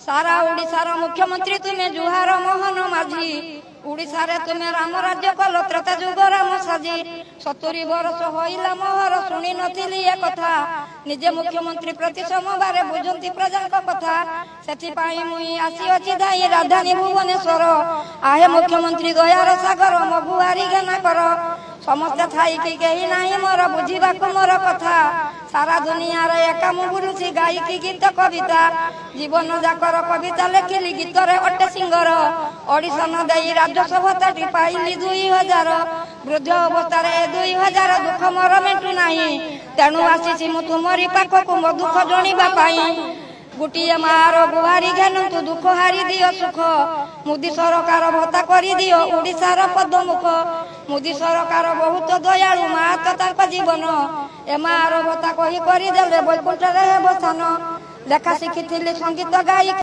सारा ओडिशार मुख्यमंत्री तुम्हें जुहार मोहन माझी उड़ीसा रे तुम्हें राम राज्य कल त्रता जुग राम साजी 70 वर्ष होइला मोहर शुणी नथिली ए कथा निजे मुख्यमंत्री प्रति सोमवार बुझंती प्रजा कथा से मुई आसी अछि धाई राजधानी भुवनेश्वर आहे मुख्यमंत्री दयार सागर मो बुआरी ज्ञान कर समस्त थाई कि कही नाही मोर बुझीबा मोर कथा सारा दुनिया रे एका मु बुलुछि गाई की गीत कविता जीवन जाकर कविता लेखिली गीत रे अटे सिंगर ऑडिशन देई राज्यसभा पाइली 2000 वृद्ध अवस्था 2000 दुख मोर मेटू नाही तेणु आसी मु तुमरी पाखक मो दुख जणीबा पाई गोटे मार गुहारी ज्ञान तू दुख हारी दियो सुख मोदी सरकार भत्ता करी दियो ओडिशार पद्ममुख मोदी सरकार बहुत दयालु मा तो जीवन ए मार भत्ता कही करदेले बैकुंठ रे बसान लेखा शिखी संगीत गाई।